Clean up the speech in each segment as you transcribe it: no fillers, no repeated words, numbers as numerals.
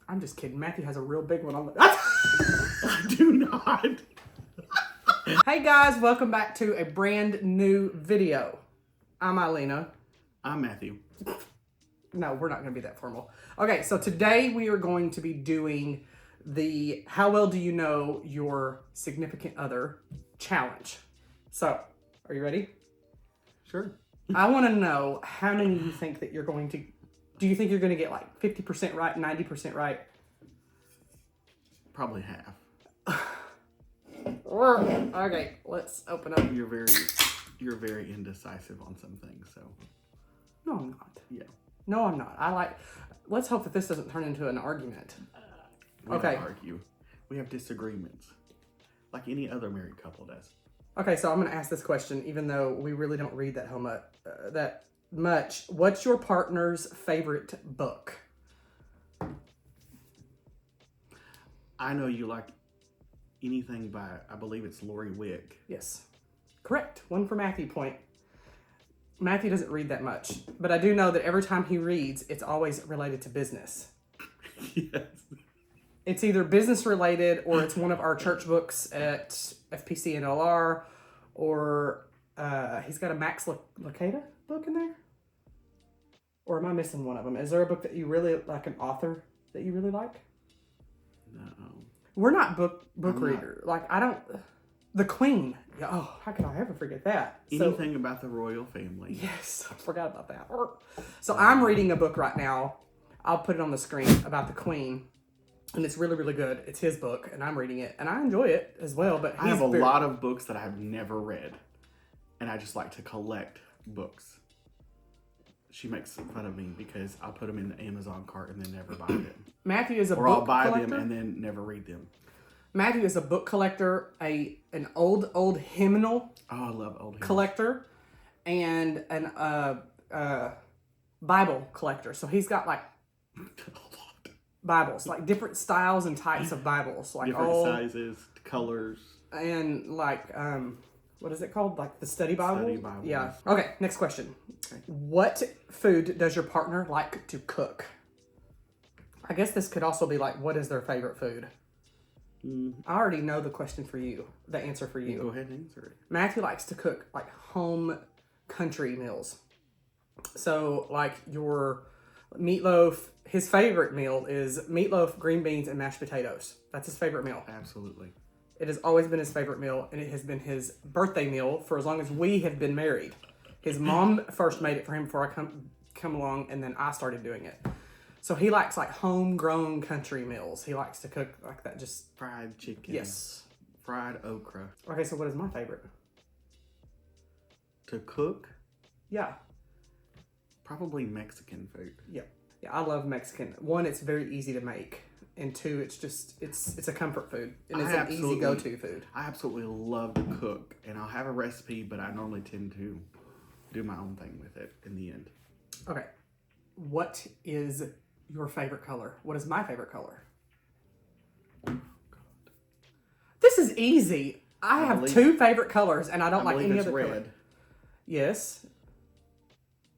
I'm just kidding. Matthew has a real big one on the... I do not. Hey guys, welcome back to a brand new video. I'm Ailena. I'm Matthew. No, we're not going to be that formal. Okay, so today we are going to be doing the How Well Do You Know Your Significant Other challenge. So, are you ready? Sure. I want to know how many you think that you're going to... Do you think you're going to get like 50% right, 90% right? Probably half. Okay, let's open up. You're very indecisive on some things, so. No, I'm not. Yeah. No, I'm not. Let's hope that this doesn't turn into an argument. We Okay. don't argue. We have disagreements. Like any other married couple does. Okay, so I'm going to ask this question, even though we really don't read that much. What's your partner's favorite book? I know you like anything by, I believe it's Lori Wick. Yes. Correct. One for Matthew point. Matthew doesn't read that much, but I do know that every time he reads, it's always related to business. Yes. It's either business related or it's one of our church books at FPC and LR, or he's got a Max Lucado book in there. Or am I missing one of them? Is there a book that you really like, an author that you really like? No. We're not book reader. Like, I don't... The Queen. Oh, how could I ever forget that? Anything about the royal family. Yes, I forgot about that. So I'm reading a book right now. I'll put it on the screen about the Queen. And it's really, really good. It's his book, and I'm reading it. And I enjoy it as well. But I have a lot of books that I have never read. And I just like to collect books. She makes fun of me because I'll put them in the Amazon cart and then never buy them. Matthew is a or book I'll buy collector. them and then never read them. Matthew is a book collector, an old hymnal Oh, I love old hymns. collector, and an Bible collector. So he's got like Bibles, like different styles and types of Bibles, like different old sizes, colors, and like what is it called? Like the study Bible. Study Bible. Yeah. Okay. Next question. Okay. What food does your partner like to cook? I guess this could also be like, what is their favorite food? I already know the question for you, the answer for you. Go ahead and answer it. Matthew likes to cook like home country meals. So like your meatloaf, his favorite meal is meatloaf, green beans, and mashed potatoes. That's his favorite meal. Absolutely. It has always been his favorite meal, and it has been his birthday meal for as long as we have been married. His mom first made it for him before I come along, and then I started doing it. So he likes like homegrown country meals. He likes to cook like that, just... Fried chicken. Yes. Fried okra. Okay, so what is my favorite? To cook? Yeah. Probably Mexican food. Yeah. Yeah, I love Mexican. One, it's very easy to make. And two, it's just, it's a comfort food. And it's an easy go-to food. I absolutely love to cook. And I'll have a recipe, but I normally tend to do my own thing with it in the end. Okay. What is your favorite color? What is my favorite color? Oh, God. This is easy. I have two favorite colors, and I don't like any other red. color. Yes.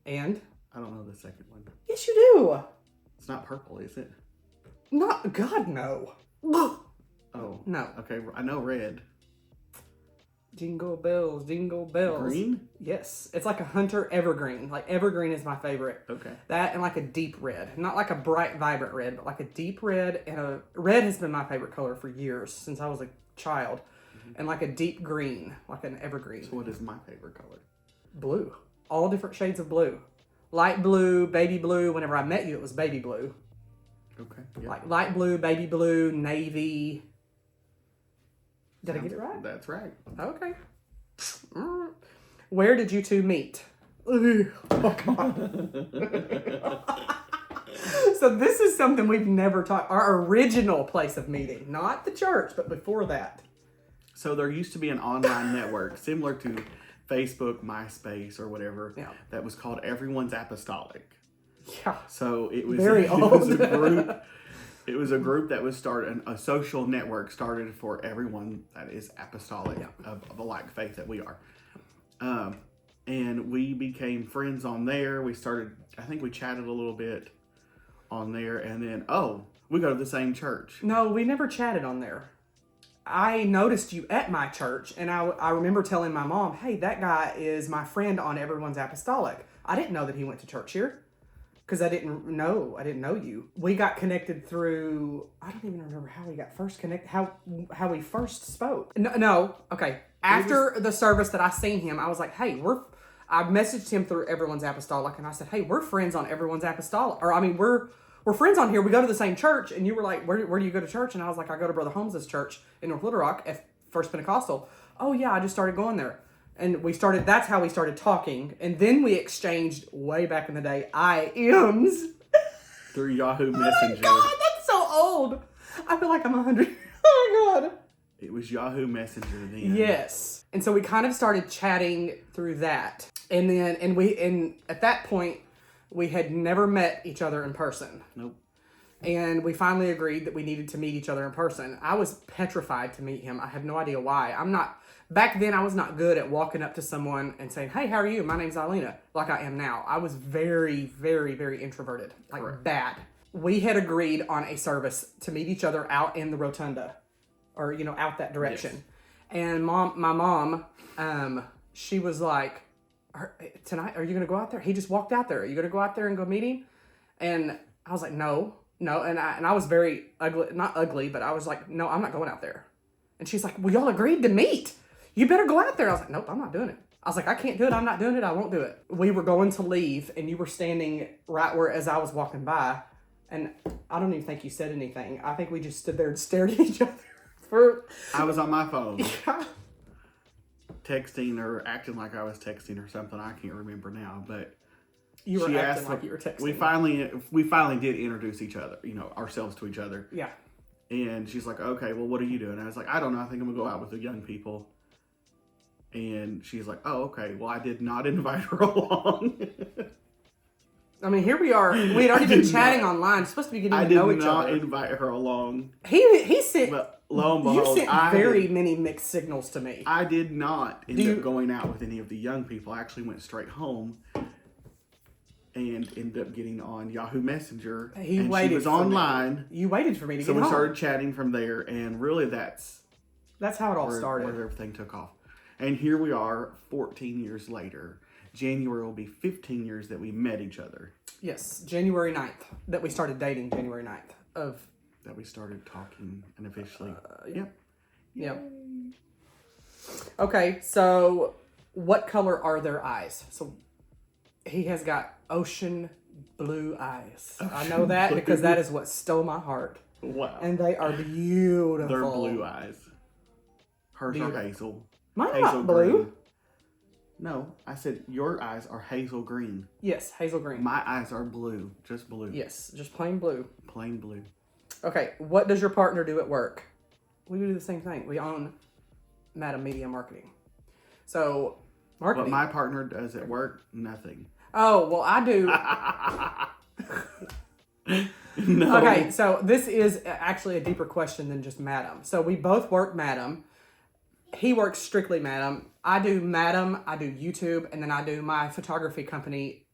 And? I don't know the second one. Yes, you do. It's not purple, is it? Not, God, no. Oh. No. Okay, I know red. Jingle bells, jingle bells. Green? Yes. It's like a hunter evergreen. Like evergreen is my favorite. Okay. That and like a deep red. Not like a bright, vibrant red, but like a deep red. And red has been my favorite color for years, since I was a child. Mm-hmm. And like a deep green, like an evergreen. So what is my favorite color? Blue. All different shades of blue. Light blue, baby blue. Whenever I met you, it was baby blue. Okay. Yep. Like light blue, baby blue, navy. Did I get it right? That's right. Okay. Where did you two meet? Oh, God. So this is something we've never talked. Our original place of meeting, not the church, but before that. So there used to be an online network similar to Facebook, MySpace, or whatever. Yeah. That was called Everyone's Apostolic. Yeah. So it was Very old. It was a group. It was a group that was started, a social network started for everyone that is apostolic of the like faith that we are. And we became friends on there. We started, I think we chatted a little bit on there. And then, We go to the same church. No, we never chatted on there. I noticed you at my church, and I remember telling my mom, hey, that guy is my friend on Everyone's Apostolic. I didn't know that he went to church here because I didn't know you. We got connected through, I don't even remember how we got first connected, how we first spoke. No, okay. After the service that I seen him, I was like, hey, I messaged him through Everyone's Apostolic, and I said, hey, we're friends on Everyone's Apostolic. Or, I mean, we're friends on here. We go to the same church. And you were like, where do you go to church? And I was like, I go to Brother Holmes's church in North Little Rock at First Pentecostal. Oh, yeah, I just started going there. And that's how we started talking. And then we exchanged, way back in the day, IMs. Through Yahoo Messenger. Oh, my God, that's so old. I feel like I'm 100. Oh, my God. It was Yahoo Messenger then. Yes. And so we kind of started chatting through that. And then, and at that point, we had never met each other in person. Nope. And we finally agreed that we needed to meet each other in person. I was petrified to meet him. I have no idea why. Back then I was not good at walking up to someone and saying, hey, how are you? My name's Ailena, like I am now. I was very, very, very introverted, like Correct. bad. We had agreed on a service to meet each other out in the rotunda or, out that direction. Yes. And my mom, she was like, tonight, are you going to go out there? He just walked out there. Are you going to go out there and go meet him? And I was like, no. And I was very ugly, not ugly, but I was like, no, I'm not going out there. And she's like, well, y'all agreed to meet. You better go out there. I was like, nope, I'm not doing it. I was like, I can't do it. I'm not doing it. I won't do it. We were going to leave, and you were standing right where as I was walking by. And I don't even think you said anything. I think we just stood there and stared at each other. I was on my phone. Yeah. Texting or acting like I was texting or something. I can't remember now, but You were she acting asked like you were texting. We finally did introduce each other, ourselves to each other. Yeah. And she's like, okay, well, what are you doing? And I was like, I don't know. I think I'm going to go out with the young people. And she's like, oh, okay. Well, I did not invite her along. I mean, here we are. We had already been chatting online. Supposed to be getting to know each other. I did not invite her along. He sent. But lo and behold, you sent many mixed signals to me. I did not end up going out with any of the young people. I actually went straight home and ended up getting on Yahoo Messenger. She was online. You waited for me to get home. So we home. started chatting from there, and really that's how it all started. Where everything took off. And here we are 14 years later. January will be 15 years that we met each other. Yes, January 9th. That we started dating January 9th. That we started talking and officially. Yep. Okay, so what color are their eyes? So he has got ocean blue eyes. I know that because that is what stole my heart. Wow. And they are beautiful. They're blue eyes. Hers are hazel. Mine are hazel not blue. Green. No, I said your eyes are hazel green. Yes, hazel green. My eyes are blue, just blue. Yes, just plain blue. Plain blue. Okay, what does your partner do at work? We do the same thing. We own Madam Media Marketing. So, marketing. What my partner does at work, nothing. Oh, well, I do. No. Okay, so this is actually a deeper question than just Madam. So we both work Madam. He works strictly Madam. I do Madam, I do YouTube, and then I do my photography company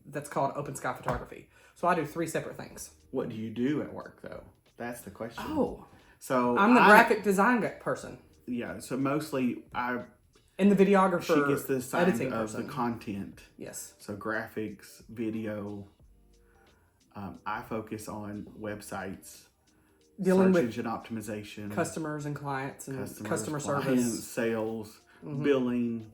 that's called Open Sky Photography. So I do 3 separate things. What do you do at work, though? That's the question. Oh. So I'm the graphic design person. Yeah, so mostly and the videographer, she gets the side editing of person. the content. Yes. So graphics, video. I focus on websites, dealing search with engine optimization, customers and clients and customer clients, service, sales, billing,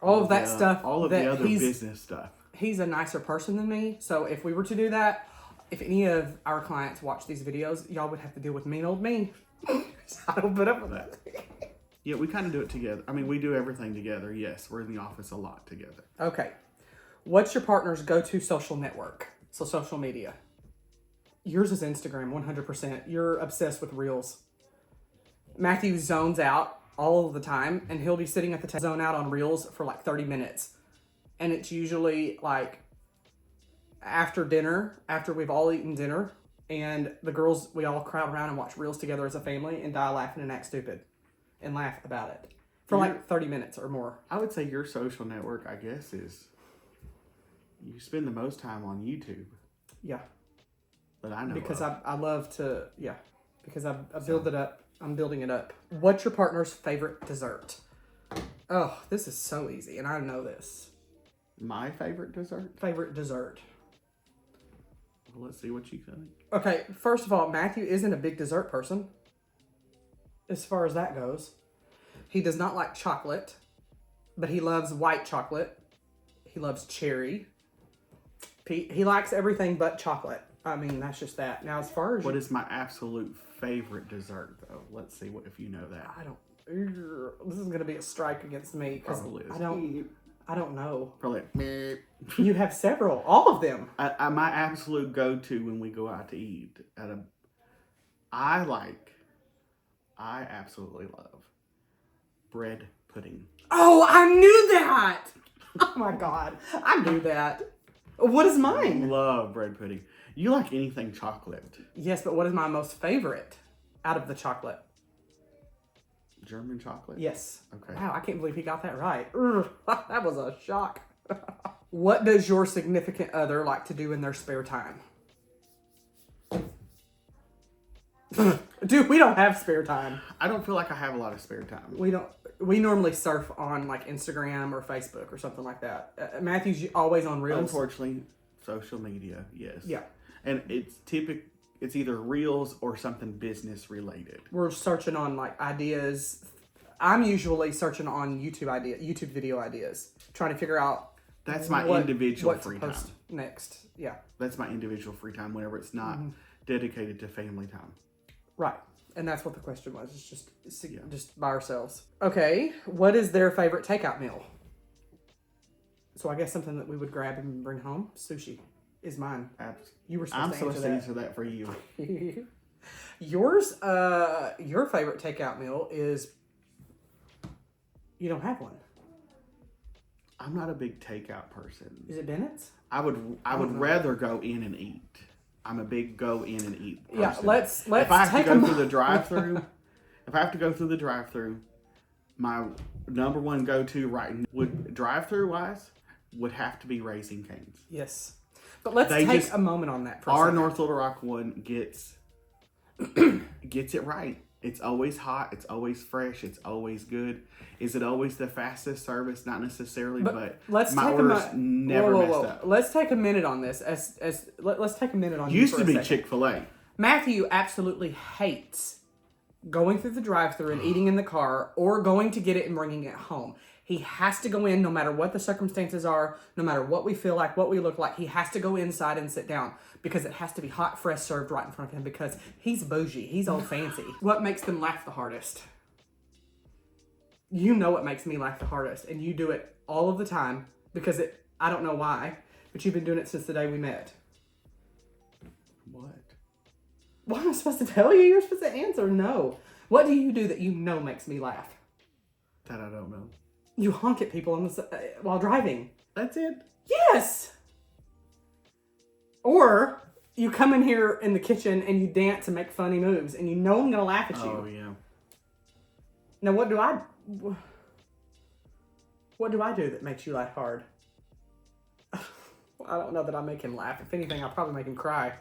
all of that stuff. All of the other business stuff. He's a nicer person than me, so if we were to do that, if any of our clients watch these videos, y'all would have to deal with mean old me. I don't put up with that. Yeah, we kind of do it together. I mean, we do everything together. Yes, we're in the office a lot together. Okay. What's your partner's go-to social network? So social media. Yours is Instagram, 100%. You're obsessed with Reels. Matthew zones out all of the time, and he'll be sitting at the zone out on Reels for like 30 minutes. And it's usually like after dinner, after we've all eaten dinner, and the girls, we all crowd around and watch Reels together as a family and die laughing and act stupid and laugh about it for like 30 minutes or more. I would say your social network, I guess, is you spend the most time on YouTube. Yeah. that I know because of. I love to, yeah, because I build it up. I'm building it up. What's your partner's favorite dessert? Oh, this is so easy, and I know this. My favorite dessert? Favorite dessert. Well, let's see what you think. Okay, first of all, Matthew isn't a big dessert person. As far as that goes, he does not like chocolate, but he loves white chocolate. He loves cherry. He likes everything but chocolate. I mean, that's just that. Now, as far as What is my absolute favorite dessert, though? Let's see if you know that. I don't. This is gonna be a strike against me because Probably is. I don't know. Probably. You have several, all of them. My absolute go-to when we go out to eat I absolutely love bread pudding. Oh, I knew that. Oh my god, I knew that. What is I mine? love bread pudding. You like anything chocolate? Yes, but what is my most favorite out of the chocolate? German chocolate? Yes. Okay. Wow, I can't believe he got that right. That was a shock. What does your significant other like to do in their spare time? Dude, we don't have spare time. I don't feel like I have a lot of spare time. We don't. We normally surf on like Instagram or Facebook or something like that. Matthew's always on Reels. Unfortunately, social media, yes. Yeah. And it's either Reels or something business related. We're searching on like ideas. I'm usually searching on YouTube video ideas, trying to figure out. That's my individual free time. Next, yeah. That's my individual free time whenever it's not dedicated to family time. Right. And that's what the question was. It's just by ourselves. Okay. What is their favorite takeout meal? So I guess something that we would grab and bring home. Sushi is mine. You were supposed I'm to supposed to answer answer that for you. Yours, your favorite takeout meal is. You don't have one. I'm not a big takeout person. Is it Bennett's? I would rather go in and eat. I'm a big go in and eat person. Yeah, let's if I have take to go through the drive-through, my number one go-to drive-through wise would have to be Raising Cane's. Yes, but let's take a moment on that. Our North Little Rock one gets it right. It's always hot. It's always fresh. It's always good. Is it always the fastest service? Not necessarily, but my orders never messed up. Let's take a minute on this. Let's take a minute on. Used to be Chick-fil-A. Matthew absolutely hates going through the drive-thru and eating in the car, or going to get it and bringing it home. He has to go in no matter what the circumstances are, no matter what we feel like, what we look like. He has to go inside and sit down because it has to be hot, fresh, served right in front of him because he's bougie. He's old fancy. What makes them laugh the hardest? You know what makes me laugh the hardest, and you do it all of the time because I don't know why, but you've been doing it since the day we met. What? What am I supposed to tell you? You're supposed to answer no. What do you do that you know makes me laugh? That I don't know. You honk at people while driving. That's it? Yes! Or you come in here in the kitchen and you dance and make funny moves and you know I'm going to laugh at you. Oh, yeah. Now, what do I do that makes you laugh hard? I don't know that I make him laugh. If anything, I'll probably make him cry.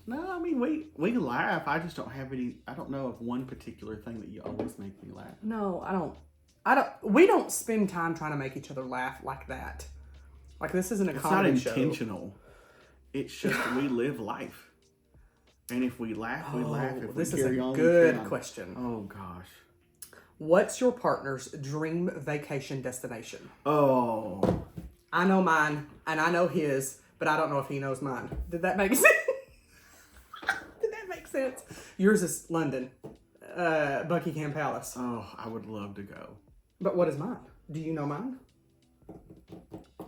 No, I mean, we laugh. I just don't have any. I don't know of one particular thing that you always make me laugh. No, I don't. We don't spend time trying to make each other laugh like that. Like, this isn't a comedy show. It's not intentional. It's just we live life. And if we laugh, we laugh. If this we is carry a on, good question. Oh, gosh. What's your partner's dream vacation destination? Oh. I know mine, and I know his, but I don't know if he knows mine. Did that make sense? Did that make sense? Yours is London, Buckingham Palace. Oh, I would love to go. But what is mine? Do you know mine?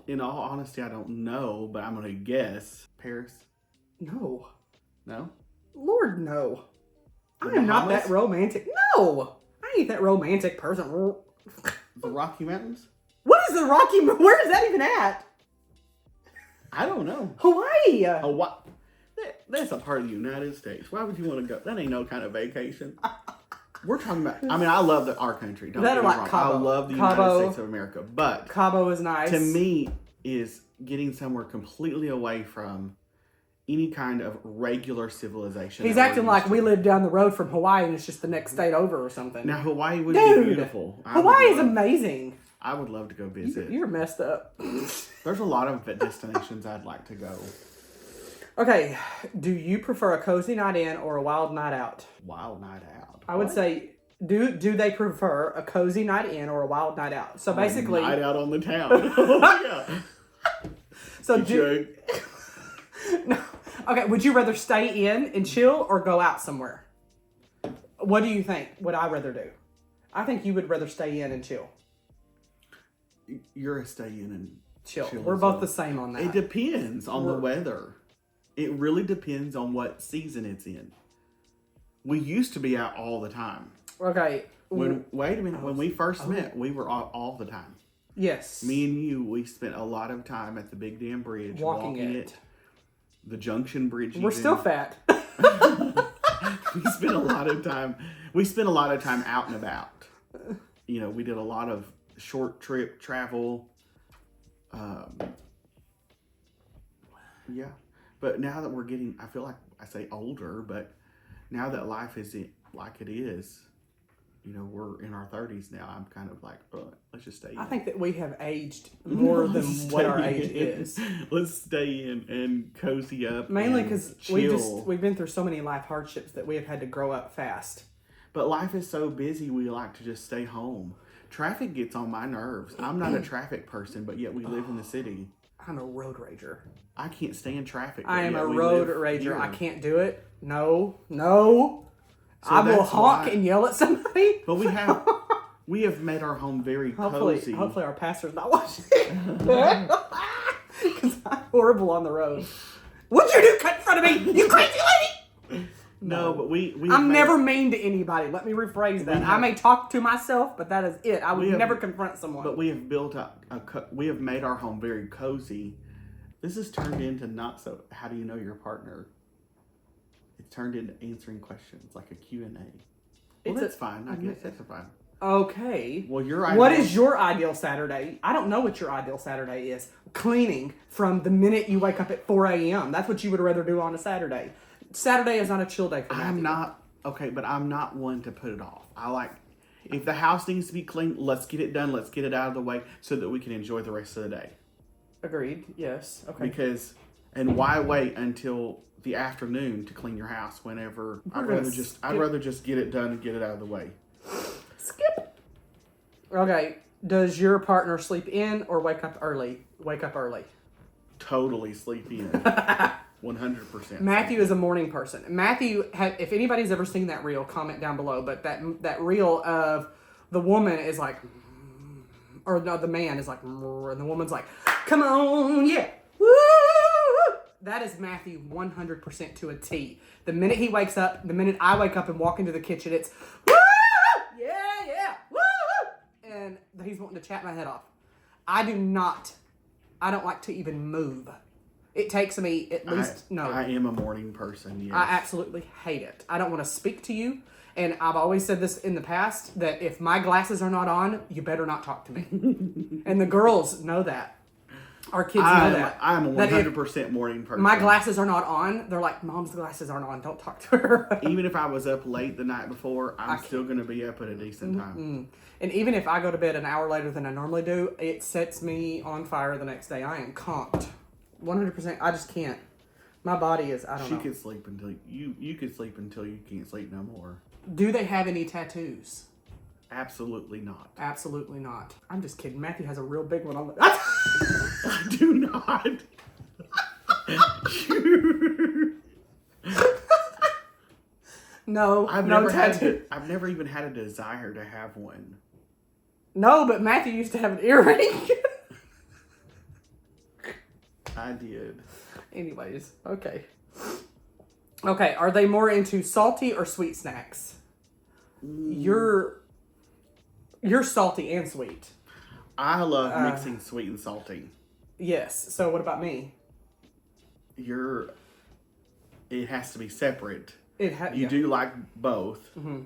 In all honesty, I don't know, but I'm going to guess. Paris? No. No? Lord, no. The I am not Bahamas? that romantic. No! I ain't that romantic person. The Rocky Mountains? What is the Rocky Mountains? Where is that even at? I don't know. Hawaii! Hawaii. That's a part of the United States. Why would you want to go? That ain't no kind of vacation. We're talking about, I mean, I love our country. Don't get me wrong. Cabo. I love the United States of America. But Cabo is nice. to me, is getting somewhere completely away from any kind of regular civilization. He's acting like we live down the road from Hawaii and it's just the next state over or something. Now, Hawaii would be beautiful. Hawaii is amazing. I would love to go visit. You're messed up. There's a lot of destinations I'd like to go. Okay, do you prefer a cozy night in or a wild night out? Wild night out. I would say, do they prefer a cozy night in or a wild night out? So basically, night out on the town. Yeah. So no. Okay, would you rather stay in and chill or go out somewhere? What do you think? Would I rather do? I think you would rather stay in and chill. You're a stay in and chill. We're both the same on that. It depends on the weather. It really depends on what season it's in. We used to be out all the time. Okay. Wait a minute. When we first met, we were out all the time. Yes. Me and you, we spent a lot of time at the Big Dam Bridge. Walking it. The Junction Bridge. We're still fat. We spent a lot of time. We spent a lot of time out and about. You know, we did a lot of short trip travel. Yeah. But now that we're getting, I feel like I say older, but now that life is like it is, you know, we're in our 30s now. I'm kind of like, let's just stay in. I think that we have aged more than what our age is. Let's stay in and cozy up. Mainly because we've been through so many life hardships that we have had to grow up fast. But life is so busy, we like to just stay home. Traffic gets on my nerves. I'm not a traffic person, but yet we live in the city. I'm a road rager. I can't stand traffic. I am a road rager. Here. I can't do it. No. So I will honk and yell at somebody. But we have made our home very cozy. Hopefully our pastor's not watching. Because I'm horrible on the road. What'd you do? Cut in front of me, you crazy lady! No, but I'm never mean to anybody. Let me rephrase that. I may talk to myself, but that is it. I would never confront someone. But we have built up. We have made our home very cozy. This has turned into not so. How do you know your partner? It's turned into answering questions like a Q&A. Well, that's fine. I guess that's fine. Okay. Well, what is your ideal Saturday? I don't know what your ideal Saturday is. Cleaning from the minute you wake up at 4 a.m. That's what you would rather do on a Saturday. Saturday is not a chill day for me. I'm not one to put it off. I like, if the house needs to be clean, let's get it done. Let's get it out of the way so that we can enjoy the rest of the day. Agreed. Yes. Okay. And why wait until the afternoon to clean your house whenever I'd rather just get it done and get it out of the way. Skip. Okay. Does your partner sleep in or wake up early? Wake up early. Totally sleep in. 100%. Matthew is a morning person. Matthew, if anybody's ever seen that reel, comment down below. But that reel of the woman is like, or no, the man is like, and the woman's like, come on, yeah, woo! That is Matthew 100% to a T. The minute he wakes up, the minute I wake up and walk into the kitchen, it's, woo! Yeah, woo! And he's wanting to chat my head off. I don't like to even move. It takes me at least, I am a morning person, yes. I absolutely hate it. I don't want to speak to you. And I've always said this in the past, that if my glasses are not on, you better not talk to me. And the girls know that. Our kids know that. I'm a 100% morning person. My glasses are not on. They're like, Mom's glasses aren't on. Don't talk to her. Even if I was up late the night before, I'm still going to be up at a decent time. Mm-hmm. And even if I go to bed an hour later than I normally do, it sets me on fire the next day. I am conked. 100%. I just can't. My body is, I don't know. She could sleep until you could sleep until you can't sleep no more. Do they have any tattoos? Absolutely not. Absolutely not. I'm just kidding. Matthew has a real big one on the... I do not. No, I've never even had a desire to have one. No, but Matthew used to have an earring. I did. Anyways, okay. Okay, are they more into salty or sweet snacks? You're salty and sweet. I love mixing sweet and salty. Yes. So what about me? It has to be separate. You do like both. Mm-hmm.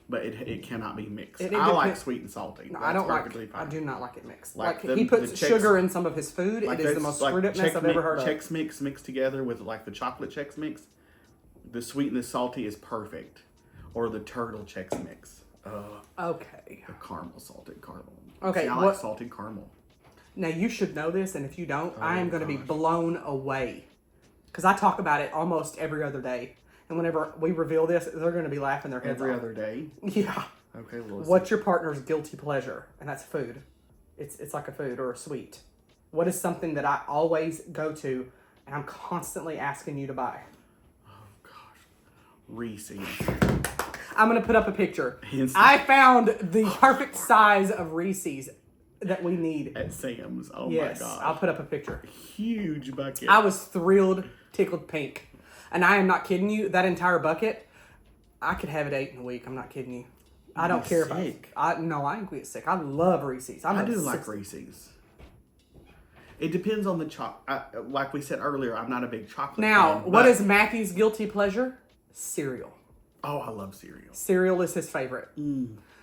but it cannot be mixed. It I like depends. sweet and salty. No, That's I don't perfectly like. fine. I do not like it mixed. Like He puts the Chex, sugar in some of his food. It is the most screwed upness I've ever heard of. Chex Mix mixed together with like the chocolate Chex Mix. The sweet and the salty is perfect. Or the turtle Chex Mix. Okay. The caramel, salted caramel. Okay. See, I like salted caramel. Now, you should know this, and if you don't, I am going to be blown away. Because I talk about it almost every other day. And whenever we reveal this, they're going to be laughing their heads off. Every other day? Yeah. Okay, well, What's your partner's guilty pleasure? And that's food. It's like a food or a sweet. What is something that I always go to, and I'm constantly asking you to buy? Oh, gosh. Reese's. I'm going to put up a picture. I found the perfect size of Reese's that we need. At Sam's. Oh, yes, my God. I'll put up a picture. Huge bucket. I was thrilled, tickled pink. And I am not kidding you. That entire bucket, I could have it 8 in a week. I'm not kidding you. I don't care sick. if I no, I ain't get sick. I love Reese's. I do like Reese's. It depends on the chocolate. Like we said earlier, I'm not a big chocolate Now, fan. what is Matthew's guilty pleasure? Cereal. Oh, I love cereal. Cereal is his favorite.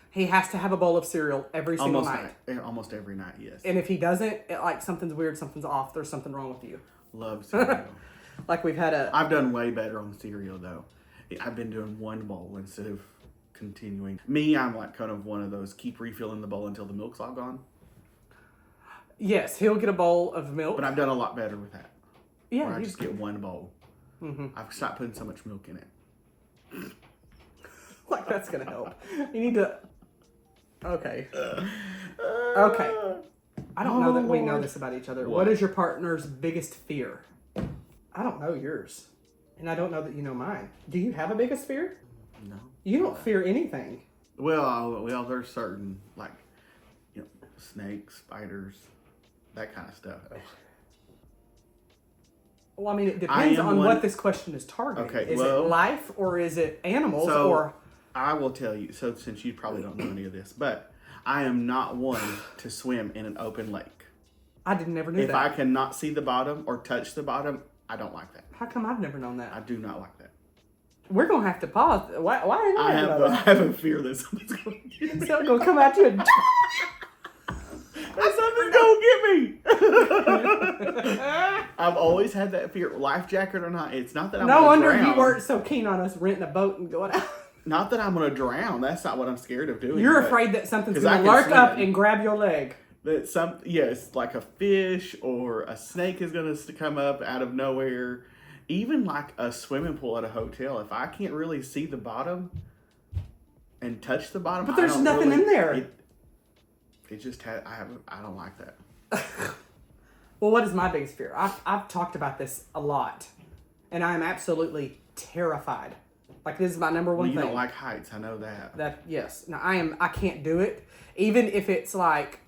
He has to have a bowl of cereal every single night. Almost every night, yes. And if he doesn't, something's weird, something's off, there's something wrong with you. Love cereal. Like we've had I've done way better on cereal, though. I've been doing one bowl instead of continuing. Me, I'm like kind of one of those keep refilling the bowl until the milk's all gone. Yes, he'll get a bowl of milk. But I've done a lot better with that. Yeah. Where I just get one bowl. I've stopped putting so much milk in it. Like that's going to help. You need to... Okay. Okay. I don't know that we know this about each other. What is your partner's biggest fear? I don't know yours. And I don't know that you know mine. Do you have a biggest fear? No. You don't fear anything. Well, there's certain, like, snakes, spiders, that kind of stuff. Well, I mean, it depends on what this question is targeting. Okay, is it life or is it animals or... I will tell you, so since you probably don't know any of this, but I am not one to swim in an open lake. I never knew that. If I cannot see the bottom or touch the bottom, I don't like that. How come I've never known that? I do not like that. We're going to have to pause. Why didn't I have a fear that something's going to get me. Something's going to come at you and... Something's going to get me. I've always had that fear. Life jacket or not, it's not that I'm going to drown. No wonder you weren't so keen on us renting a boat and going out. Not that I'm going to drown. That's not what I'm scared of doing. You're afraid that something's going to lurk up and grab your leg. That yes, like a fish or a snake is going to come up out of nowhere. Even like a swimming pool at a hotel. If I can't really see the bottom and touch the bottom, but there's nothing in there. It just I don't like that. Well, what is my biggest fear? I've talked about this a lot, and I am absolutely terrified. Like, this is my number one thing. You don't like heights, I know that. Yes. Now, I can't do it. Even if it's like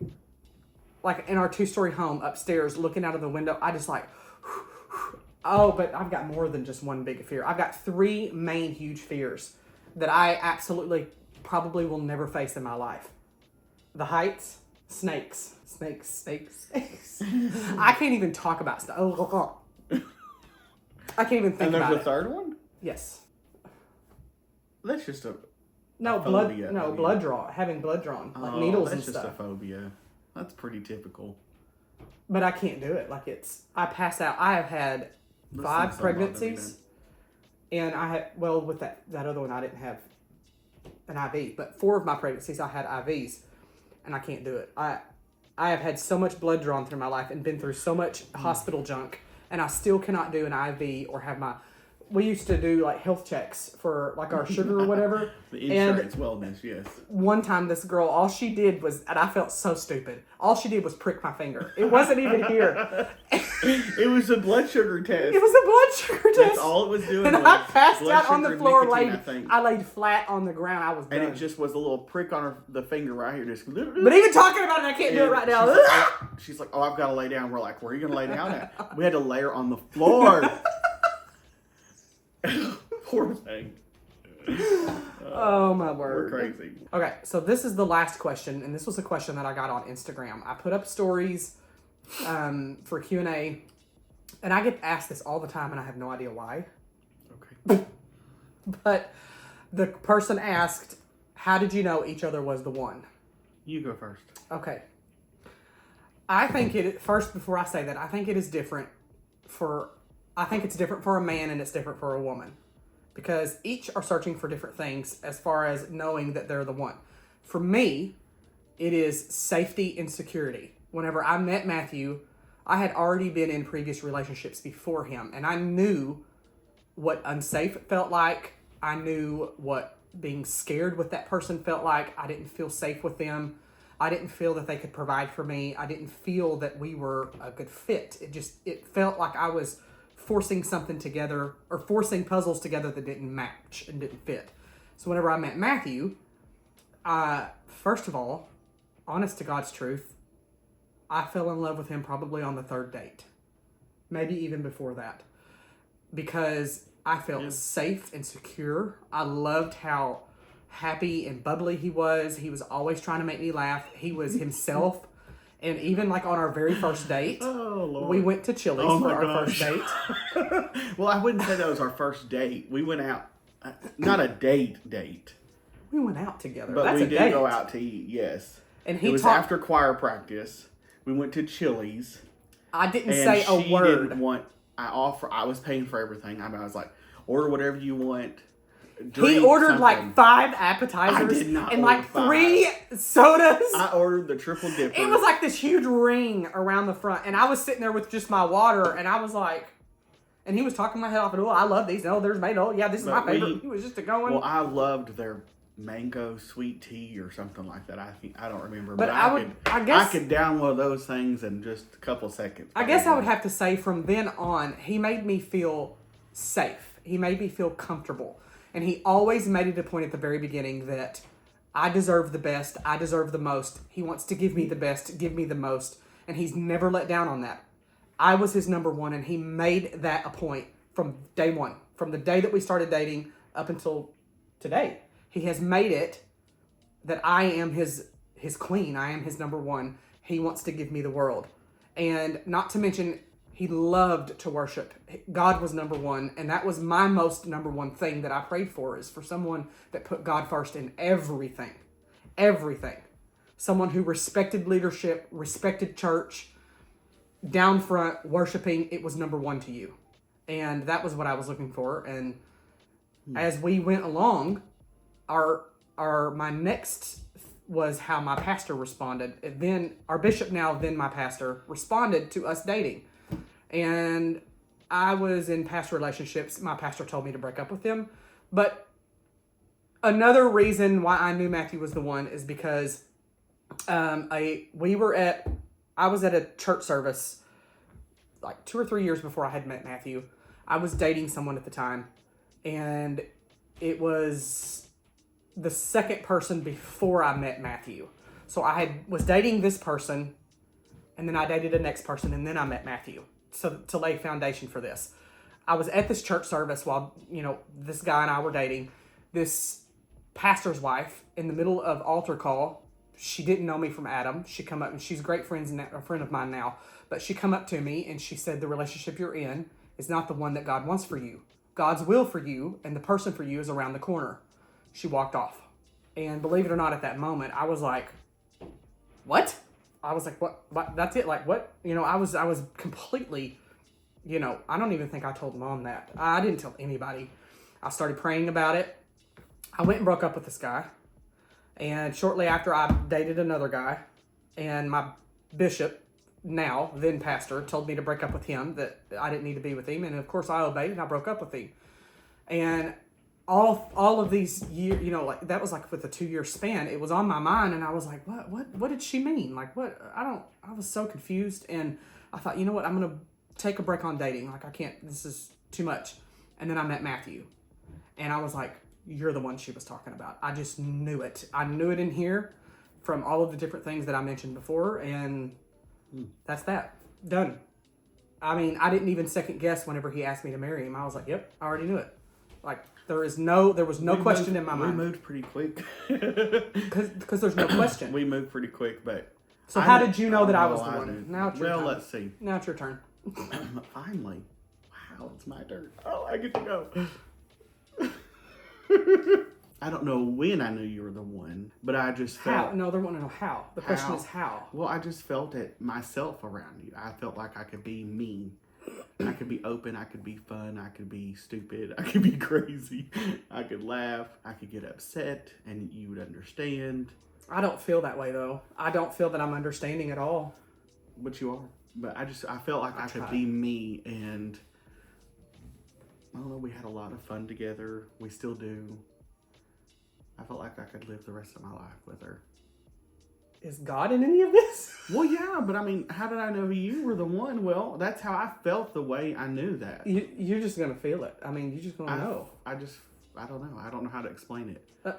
in our 2-story home upstairs, looking out of the window, I just like, oh, but I've got more than just one big fear. I've got 3 main huge fears that I absolutely probably will never face in my life. The heights, snakes. I can't even talk about stuff. I can't even think about it. And there's a third one? Yes. That's just a phobia. Blood draw. Having blood drawn, like needles and stuff. That's just a phobia. That's pretty typical. But I can't do it. Like I pass out. I have had 5 pregnancies, and I had with that other one I didn't have an IV, but 4 of my pregnancies I had IVs, and I can't do it. I have had so much blood drawn through my life and been through so much hospital junk, and I still cannot do an IV or have my... We used to do like health checks for like our sugar or whatever. The insurance wellness, yes. One time this girl, all she did was, and I felt so stupid, all she did was prick my finger. It wasn't even here. It was a blood sugar test. It was a blood sugar test. That's all it was doing. And I passed out on the floor, nicotine, I laid flat on the ground. I was done. And it just was a little prick on the finger right here. Just, but even talking about it, I can't do it right now. She's like, oh, I've got to lay down. We're like, where are you going to lay down at? We had to lay her on the floor. Poor thing. Oh my word. We're crazy. Okay, so this is the last question, and this was a question that I got on Instagram. I put up stories for Q&A, and I get asked this all the time, and I have no idea why. Okay. But the person asked, how did you know each other was the one? You go first. Okay. I think first, before I say that, I think it is different I think it's different for a man and it's different for a woman. Because each are searching for different things as far as knowing that they're the one. For me, it is safety and security. Whenever I met Matthew, I had already been in previous relationships before him, and I knew what unsafe felt like. I knew what being scared with that person felt like. I didn't feel safe with them. I didn't feel that they could provide for me. I didn't feel that we were a good fit. It felt like I was forcing something together or forcing puzzles together that didn't match and didn't fit. So whenever I met Matthew, first of all, honest to God's truth, I fell in love with him probably on the third date. Maybe even before that. Because I felt safe and secure. I loved how happy and bubbly he was. He was always trying to make me laugh. He was himself. And even like on our very first date, we went to Chili's for our first date. Well, I wouldn't say that was our first date. We went out, not a date. We went out together. But That's we a did date. go out to eat, yes. And it was after choir practice. We went to Chili's. I didn't say a word. Didn't want, I was paying for everything. I was like, order whatever you want. He ordered like 5 appetizers and like 3 sodas. I ordered the triple dipper. It was like this huge ring around the front, and I was sitting there with just my water, and I was like, and he was talking my head off, and I love these. No, there's Mado. Yeah, this is my favorite. He was just going. Well, I loved their mango sweet tea or something like that. I don't remember, but I could download those things in just a couple seconds. I guess I would have to say from then on, he made me feel safe. He made me feel comfortable. And he always made it a point at the very beginning that I deserve the best. I deserve the most. He wants to give me the best, give me the most. And he's never let down on that. I was his number one, and he made that a point from day one. From the day that we started dating up until today. He has made it that I am his queen. I am his number one. He wants to give me the world. And not to mention, he loved to worship. God was number one, and that was my most number one thing that I prayed for, is for someone that put God first in everything. Everything. Someone who respected leadership, respected church, down front, worshiping. It was number one to you. And that was what I was looking for. And as we went along, my next was how my pastor responded. And then our bishop, now then my pastor, responded to us dating. And I was in past relationships. My pastor told me to break up with him. But another reason why I knew Matthew was the one is because I was at a church service like 2 or 3 years before I had met Matthew. I was dating someone at the time, and it was the second person before I met Matthew. So I was dating this person, and then I dated the next person, and then I met Matthew. So to lay foundation for this, I was at this church service while, this guy and I were dating. This pastor's wife, in the middle of altar call, she didn't know me from Adam. She come up, and she's great friends, a friend of mine now. But she come up to me and she said, the relationship you're in is not the one that God wants for you. God's will for you and the person for you is around the corner. She walked off. And believe it or not, at that moment, I was like, what? I was like, what? That's it? Like, what? I was completely, I don't even think I told Mom that. I didn't tell anybody. I started praying about it. I went and broke up with this guy. And shortly after, I dated another guy. And my bishop, now, then pastor, told me to break up with him, that I didn't need to be with him. And of course, I obeyed, and I broke up with him. And all of these years, like that was like with a 2-year span, it was on my mind, and I was like, what did she mean? Like, what? I was so confused, and I thought, you know what, I'm going to take a break on dating. Like, I can't, this is too much. And then I met Matthew, and I was like, you're the one she was talking about. I just knew it. I knew it in here from all of the different things that I mentioned before, and that's that. Done. I mean, I didn't even second guess whenever he asked me to marry him. I was like, yep, I already knew it. Like, there was no question in my mind. We moved pretty quick. Because there's no question. We moved pretty quick, but... So how did you know that I was the one? Now it's your turn. Well, let's see. Now it's your turn. Finally. Wow, it's my turn. Oh, I get to go. I don't know when I knew you were the one, but I just felt... How? No, they want to know how. The question is how. Well, I just felt it myself around you. I felt like I could be me. I could be open, I could be fun, I could be stupid, I could be crazy, I could laugh, I could get upset, and you would understand. I don't feel that way, though. I don't feel that I'm understanding at all. But you are. But I felt like I could be me, and I don't know, we had a lot of fun together. We still do. I felt like I could live the rest of my life with her. Is God in any of this? Well, yeah, but I mean, how did I know you were the one? Well, that's how I felt the way I knew that. You're just going to feel it. I mean, you're just going to know. I don't know. I don't know how to explain it.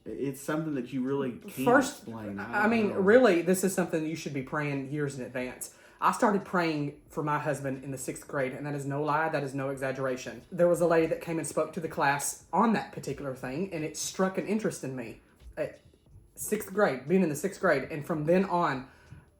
It's something that you really can't explain. I mean, really, this is something you should be praying years in advance. I started praying for my husband in the 6th grade, and that is no lie, that is no exaggeration. There was a lady that came and spoke to the class on that particular thing, and it struck an interest in me. 6th grade, being in the 6th grade, and from then on,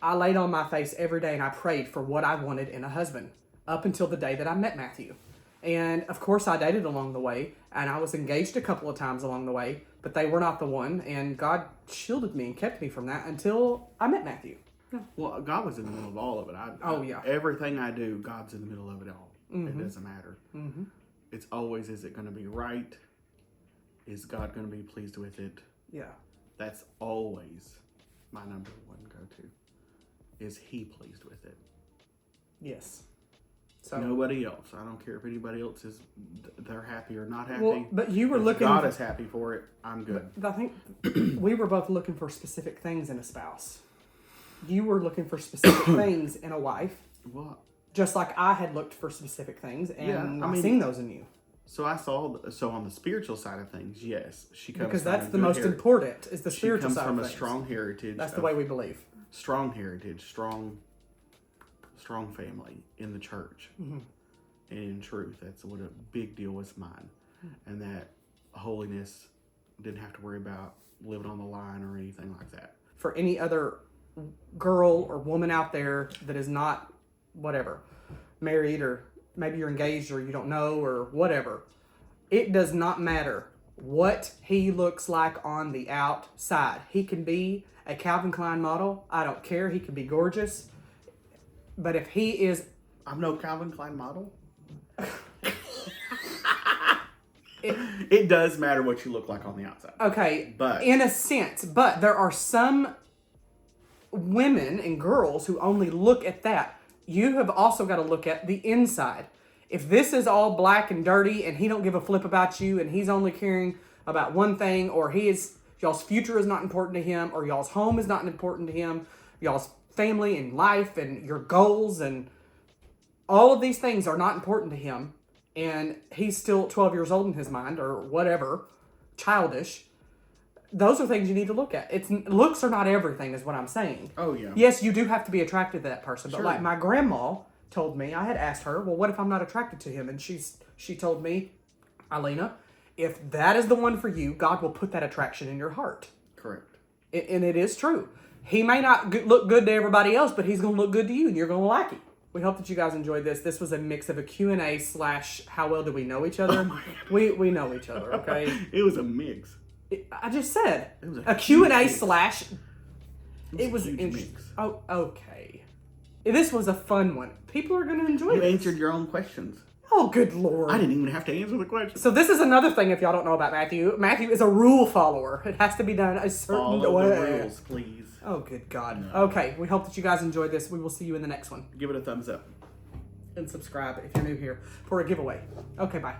I laid on my face every day and I prayed for what I wanted in a husband up until the day that I met Matthew. And of course I dated along the way, and I was engaged a couple of times along the way, but they were not the one, and God shielded me and kept me from that until I met Matthew. Well, God was in the middle of all of it. Everything I do, God's in the middle of it all. Mm-hmm. It doesn't matter. Mm-hmm. It's always, is it going to be right? Is God going to be pleased with it? Yeah. That's always my number one go-to. Is he pleased with it? Yes. So nobody else. I don't care if anybody else is, they're happy or not happy. Well, but you were looking... God is happy for it, I'm good. But I think we were both looking for specific things in a spouse. You were looking for specific things in a wife. What? Just like I had looked for specific things, and I've seen those in you. So I saw, on the spiritual side of things, yes, she comes because that's the most important, is the spiritual side of things. She comes from a strong heritage. That's the way we believe. Strong heritage, strong family in the church. Mm-hmm. And in truth, that's what a big deal was mine. Mm-hmm. And that holiness, didn't have to worry about living on the line or anything like that. For any other girl or woman out there that is not, whatever, married, or maybe you're engaged or you don't know or whatever, it does not matter what he looks like on the outside. He can be a Calvin Klein model. I don't care. He can be gorgeous. But if he is... I'm no Calvin Klein model. It does matter what you look like on the outside. Okay. But in a sense. But there are some women and girls who only look at that. You have also got to look at the inside. If this is all black and dirty and he don't give a flip about you and he's only caring about one thing, or y'all's future is not important to him, or y'all's home is not important to him, y'all's family and life and your goals and all of these things are not important to him, and he's still 12 years old in his mind or whatever, childish, those are things you need to look at. Looks are not everything is what I'm saying. Oh, yeah. Yes, you do have to be attracted to that person. But sure. Like my grandma told me, I had asked her, well, what if I'm not attracted to him? And she told me, Ailena, if that is the one for you, God will put that attraction in your heart. Correct. And it is true. He may not look good to everybody else, but he's going to look good to you, and you're going to like him. We hope that you guys enjoyed this. This was a mix of a Q&A / how well do we know each other? We know each other, okay? It was a mix. I just said it was a Q&A / it was interesting. Oh, okay. This was a fun one. People are going to enjoy it. You answered your own questions. Oh, good Lord. I didn't even have to answer the question. So this is another thing if y'all don't know about Matthew. Matthew is a rule follower. It has to be done a certain way. Follow the rules, please. Oh, good God. No. Okay, we hope that you guys enjoyed this. We will see you in the next one. Give it a thumbs up. And subscribe if you're new here for a giveaway. Okay, bye.